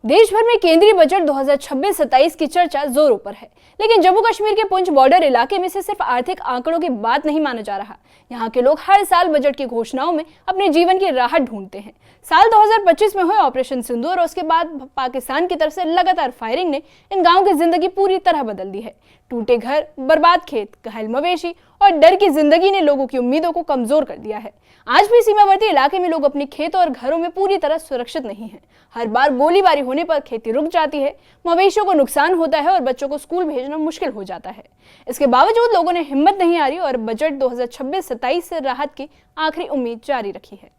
देश भर में केंद्रीय बजट 2026-27 की चर्चा जोरों पर है, लेकिन जम्मू कश्मीर के पुंछ बॉर्डर इलाके में से सिर्फ आर्थिक आंकड़ों की बात नहीं माना जा रहा। यहाँ के लोग हर साल बजट की घोषणाओं में अपने जीवन की राहत ढूंढते हैं। साल 2025 में हुए ऑपरेशन सिंदूर और उसके बाद पाकिस्तान की तरफ से लगातार फायरिंग ने इन गाँव की जिंदगी पूरी तरह बदल दी है। टूटे घर, बर्बाद खेत, घायल मवेशी और डर की जिंदगी ने लोगों की उम्मीदों को कमजोर कर दिया है। आज भी सीमावर्ती इलाके में लोग अपने खेतों और घरों में पूरी तरह सुरक्षित नहीं हैं। हर बार गोलीबारी होने पर खेती रुक जाती है, मवेशियों को नुकसान होता है और बच्चों को स्कूल भेजना मुश्किल हो जाता है। इसके बावजूद लोगों ने हिम्मत नहीं हारी और बजट 2026-27 से राहत की आखिरी उम्मीद जारी रखी है।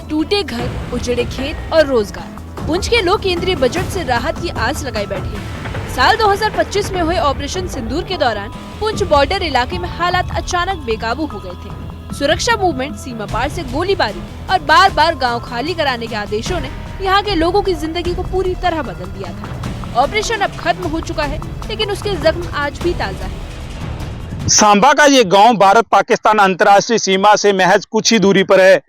टूटे घर, उजड़े खेत और रोजगार, पुंछ के लोग केंद्रीय बजट से राहत की आस लगाए बैठे हैं। साल 2025 में हुए ऑपरेशन सिंदूर के दौरान पुंछ बॉर्डर इलाके में हालात अचानक बेकाबू हो गए थे। सुरक्षा मूवमेंट, सीमा पार से गोलीबारी और बार बार गांव खाली कराने के आदेशों ने यहां के लोगों की जिंदगी को पूरी तरह बदल दिया था। ऑपरेशन अब खत्म हो चुका है, लेकिन उसके जख्म आज भी ताजा है। सांबा का ये गांव भारत पाकिस्तान अंतर्राष्ट्रीय सीमा से महज कुछ ही दूरी पर है।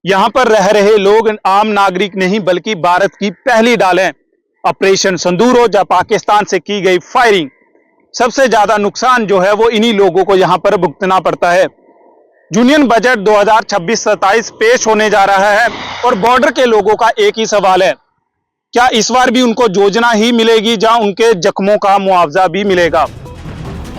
यहाँ पर रह रहे लोग आम नागरिक नहीं बल्कि भारत की पहली ढाल हैं। ऑपरेशन सिंदूर हो या पाकिस्तान से की गई फायरिंग, सबसे ज्यादा नुकसान जो है वो इन्हीं लोगों को यहाँ पर भुगतना पड़ता है। यूनियन बजट 2026-27 पेश होने जा रहा है और बॉर्डर के लोगों का एक ही सवाल है, क्या इस बार भी उनको योजना ही मिलेगी या उनके जख्मों का मुआवजा भी मिलेगा?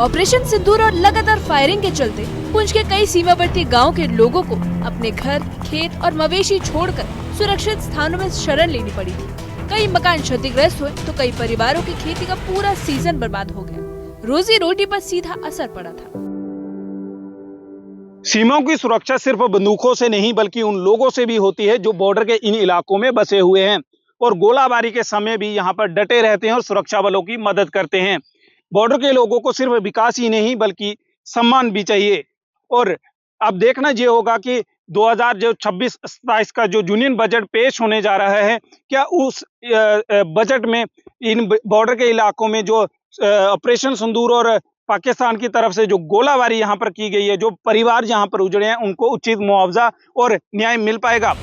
ऑपरेशन सिंदूर और लगातार फायरिंग के चलते पुंछ के कई सीमावर्ती गांव के लोगों को अपने घर, खेत और मवेशी छोड़कर सुरक्षित स्थानों में शरण लेनी पड़ी थी। कई मकान क्षतिग्रस्त हुए तो कई परिवारों की खेती का पूरा सीजन बर्बाद हो गया। रोजी रोटी पर सीधा असर पड़ा था। सीमाओं की सुरक्षा सिर्फ बंदूकों से नहीं बल्कि उन लोगों से भी होती है जो बॉर्डर के इन इलाकों में बसे हुए हैं और गोलाबारी के समय भी यहाँ पर डटे रहते हैं और सुरक्षा बलों की मदद करते हैं। बॉर्डर के लोगों को सिर्फ विकास ही नहीं बल्कि सम्मान भी चाहिए। और अब देखना ये होगा कि 2026-27 का जो यूनियन बजट पेश होने जा रहा है, क्या उस बजट में इन बॉर्डर के इलाकों में जो ऑपरेशन सिंदूर और पाकिस्तान की तरफ से जो गोलाबारी यहाँ पर की गई है, जो परिवार यहाँ पर उजड़े हैं, उनको उचित मुआवजा और न्याय मिल पाएगा?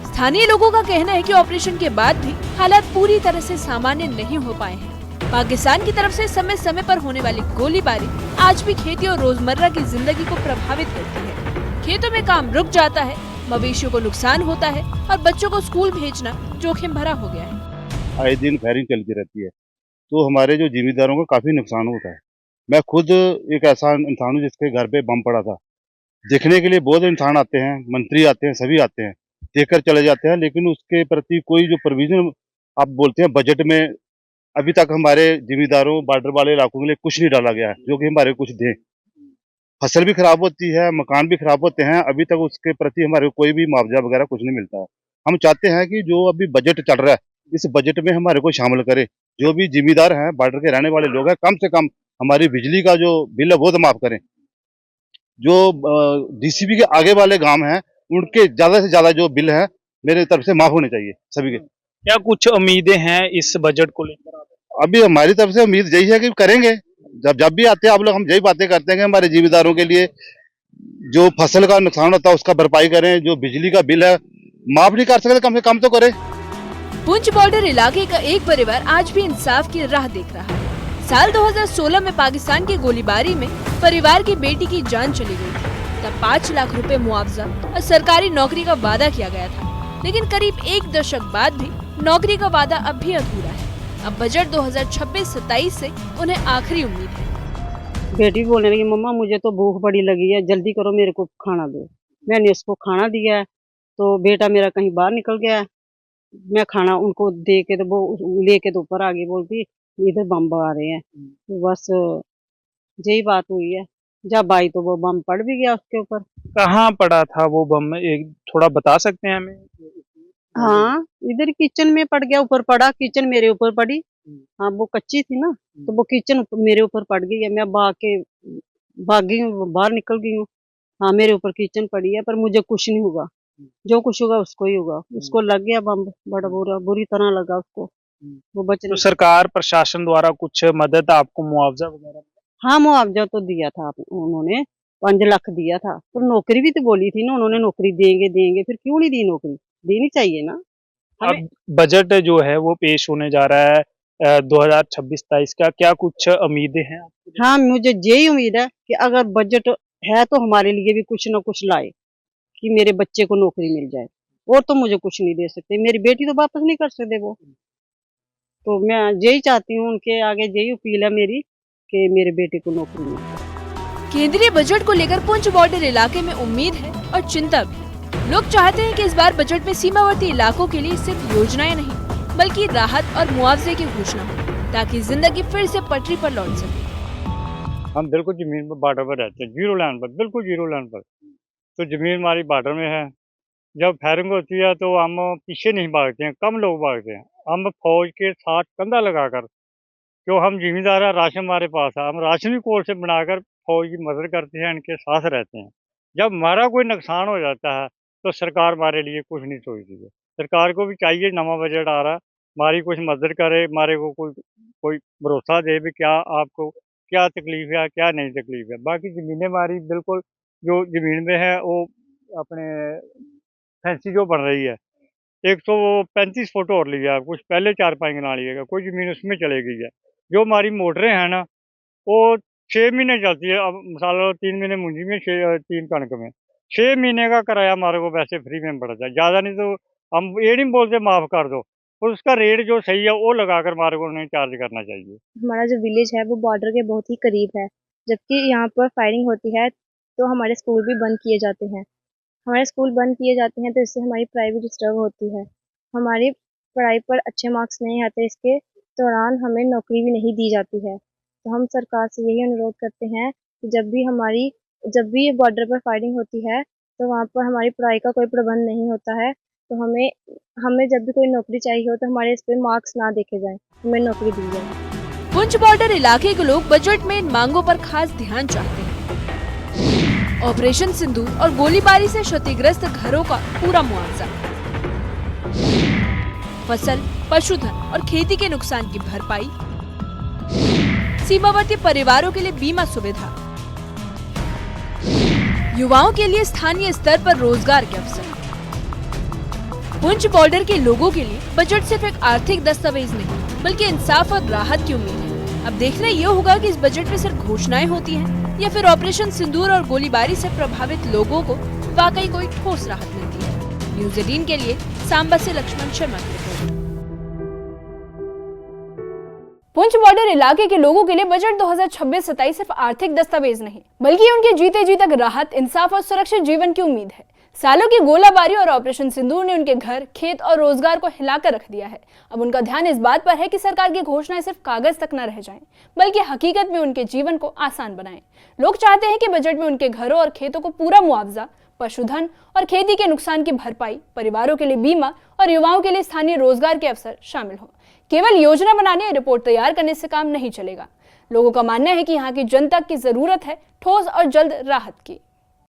स्थानीय लोगों का कहना है कि ऑपरेशन के बाद भी हालात पूरी तरह से सामान्य नहीं हो पाए हैं। पाकिस्तान की तरफ से समय समय पर होने वाली गोलीबारी आज भी खेती और रोजमर्रा की जिंदगी को प्रभावित करती है। खेतों में काम रुक जाता है, मवेशियों को नुकसान होता है और बच्चों को स्कूल भेजना जोखिम भरा हो गया है। आए दिन फायरिंग चलती रहती है तो हमारे जो जिम्मेदारों को काफी नुकसान होता है। मैं खुद एक ऐसा इंसान हूँ जिसके घर पे बम पड़ा था। देखने के लिए बहुत इंसान आते हैं, मंत्री आते हैं, सभी आते हैं, देखकर चले जाते हैं, लेकिन उसके प्रति कोई जो प्रोविजन आप बोलते हैं बजट में, अभी तक हमारे जिम्मेदारों बॉर्डर वाले इलाकों के लिए कुछ नहीं डाला गया है जो कि हमारे कुछ दें। फसल भी खराब होती है, मकान भी खराब होते हैं, अभी तक उसके प्रति हमारे कोई भी मुआवजा वगैरह कुछ नहीं मिलता है। हम चाहते हैं कि जो अभी बजट चल रहा है इस बजट में हमारे को शामिल करे। जो भी जिम्मेदार हैं, बॉर्डर के रहने वाले लोग हैं, कम से कम हमारी बिजली का जो बिल है वो तो माफ करें। जो डीसीपी के आगे वाले गांव हैं उनके ज्यादा से ज्यादा जो बिल है मेरे तरफ से माफ होने चाहिए सभी के। क्या कुछ उम्मीदें हैं इस बजट को लेकर? अभी हमारी तरफ से उम्मीद यही है कि करेंगे। जब भी आते हैं आप लोग, हम यही बातें करते हैं कि हमारे जिम्मेदारों के लिए जो फसल का नुकसान होता है उसका भरपाई करें, जो बिजली का बिल है माफ नहीं कर सकते कम से कम तो करें। पुंछ बॉर्डर इलाके का एक परिवार आज भी इंसाफ की राह देख रहा है। साल 2016 में पाकिस्तान की गोलीबारी में परिवार की बेटी की जान चली गई थी। तब 5 लाख रुपए मुआवजा और सरकारी नौकरी का वादा किया गया था, लेकिन करीब 1 दशक बाद भी नौकरी का वादा अब भी अधूरा है। अब बजट 2026-27 से उन्हें आखिरी उम्मीद है। बेटी बोलने लगी, मम्मा मुझे तो भूख बड़ी लगी है, जल्दी करो मेरे को खाना दो। मैंने उसको खाना दिया है तो बेटा मेरा कहीं बाहर निकल गया है। मैं खाना उनको दे के तो वो लेके तो ऊपर आ गई, बोलती इधर बम आ रहे हैं। तो बस यही बात हुई है। जब आई तो वो बम पड़ भी गया उसके ऊपर। कहाँ पड़ा था वो बम, एक थोड़ा बता सकते हैं हमें? हाँ, इधर किचन में पड़ गया, ऊपर पड़ा, किचन मेरे ऊपर पड़ी। हाँ, वो कच्ची थी ना तो वो किचन मेरे ऊपर पड़ गई है। मैं भाग गई हूँ, बाहर निकल गई हूँ। हाँ, मेरे ऊपर किचन पड़ी है पर मुझे कुछ नहीं हुआ। जो कुछ होगा उसको ही होगा। उसको लग गया बम, बड़ा बुरी तरह लगा उसको। वो बच तो सरकार प्रशासन द्वारा कुछ मदद, आपको मुआवजा वगैरह? हाँ, मुआवजा तो दिया था उन्होंने, 5 लाख दिया था, पर नौकरी भी तो बोली थी ना उन्होंने, नौकरी देंगे देंगे, फिर क्यों नहीं दी नौकरी? देनी चाहिए ना हमें। अब बजट जो है वो पेश होने जा रहा है 2026-27 का, क्या कुछ उम्मीदें हैं आपको? हाँ, मुझे यही उम्मीद है कि अगर बजट है तो हमारे लिए भी कुछ ना कुछ लाए, कि मेरे बच्चे को नौकरी मिल जाए। और तो मुझे कुछ नहीं दे सकते, मेरी बेटी तो वापस नहीं कर सकते वो। तो मैं यही चाहती हूँ, उनके आगे यही अपील है मेरी कि मेरे बेटे को नौकरी मिल जाए। केंद्रीय बजट को लेकर पुंछ बॉर्डर इलाके में उम्मीद है और चिंता भी। लोग चाहते हैं कि इस बार बजट में सीमावर्ती इलाकों के लिए सिर्फ योजनाएं नहीं बल्कि राहत और मुआवजे की घोषणा हो, ताकि जिंदगी फिर से पटरी पर लौट सके। हम बिल्कुल जमीन पर बॉर्डर पर रहते हैं, जीरो लाइन पर, बिल्कुल जीरो लाइन पर। तो जमीन हमारी बॉर्डर में है। जब फायरिंग होती है तो हम पीछे नहीं भागते हैं, कम लोग भागते हैं। हम फौज के साथ कंधा लगाकर, जो हम जिम्मेदार है, राशन हमारे पास है, हम राशन भी कोल से बनाकर फौज की मदद करते हैं, इनके साथ रहते हैं। जब हमारा कोई नुकसान हो जाता है तो सरकार हमारे लिए कुछ नहीं सोचती है। सरकार को भी चाहिए, नवा बजट आ रहा है, हमारी कुछ मदद करे, हमारे को कोई भरोसा दे भी क्या आपको क्या तकलीफ है, क्या नहीं तकलीफ है। बाकी ज़मीनें हमारी बिल्कुल जो ज़मीन में है वो अपने फैंसी जो बन रही है, 135 फुट और लिया, कुछ पहले 4-5 गिना लिएगा, कोई ज़मीन उसमें चली गई है। जो हमारी मोटरें हैं ना, वो 6 महीने चलती है। अब मिसाल लो 3 महीने मुंजी में, 3 कणक में, 6 महीने का किराया हमारे को वैसे फ्री में पड़ता है। ज़्यादा नहीं तो हम ये नहीं बोलते माफ़ कर दो, और उसका रेट जो सही है वो लगाकर हमारे को उन्हें चार्ज करना चाहिए। हमारा जो विलेज है वो बॉर्डर के बहुत ही करीब है, जबकि यहाँ पर फायरिंग होती है तो हमारे स्कूल भी बंद किए जाते हैं। हमारे स्कूल बंद किए जाते हैं तो इससे हमारी पढ़ाई भी डिस्टर्ब होती है। हमारी पढ़ाई पर अच्छे मार्क्स नहीं आते, इसके दौरान हमें नौकरी भी नहीं दी जाती है। तो हम सरकार से यही अनुरोध करते हैं कि जब भी बॉर्डर पर फायरिंग होती है तो वहाँ पर हमारी पढ़ाई का कोई प्रबंध नहीं होता है, तो हमें जब भी कोई नौकरी चाहिए हो तो हमारे इस पे मार्क्स ना देखे जाएं, हमें नौकरी दी जाए। पुंछ बॉर्डर इलाके के लोग बजट में इन मांगों पर खास ध्यान चाहते हैं। ऑपरेशन सिंदूर और गोलीबारी से क्षतिग्रस्त घरों का पूरा मुआवजा, फसल, पशुधन और खेती के नुकसान की भरपाई, सीमावर्ती परिवारों के लिए बीमा सुविधा, युवाओं के लिए स्थानीय स्तर पर रोजगार के अवसर। पुंछ बॉर्डर के लोगों के लिए बजट सिर्फ एक आर्थिक दस्तावेज नहीं बल्कि इंसाफ और राहत की उम्मीद है। अब देखना ये होगा कि इस बजट में सिर्फ घोषणाएं होती हैं या फिर ऑपरेशन सिंदूर और गोलीबारी से प्रभावित लोगों को वाकई कोई ठोस राहत मिलती है। न्यूज़ 18 के लिए सांबा से लक्ष्मण शर्मा की रिपोर्ट। पुंछ बॉर्डर इलाके के लोगों के लिए बजट 2026-27 सिर्फ आर्थिक दस्तावेज नहीं बल्कि उनके जीते जी तक राहत, इंसाफ और सुरक्षित जीवन की उम्मीद है। सालों की गोलाबारी और ऑपरेशन सिंदूर ने उनके घर, खेत और रोजगार को हिलाकर रख दिया है। अब उनका ध्यान इस बात पर है कि सरकार की घोषणाएं सिर्फ कागज तक न रह जाएं, बल्कि हकीकत में उनके जीवन को आसान बनाएं। लोग चाहते हैं कि बजट में उनके घरों और खेतों को पूरा मुआवजा, पशुधन और खेती के नुकसान की भरपाई, परिवारों के लिए बीमा और युवाओं के लिए स्थानीय रोजगार के अवसर शामिल हो। केवल योजना बनाने या रिपोर्ट तैयार करने से काम नहीं चलेगा। लोगों का मानना है कि यहाँ की जनता की जरूरत है ठोस और जल्द राहत की।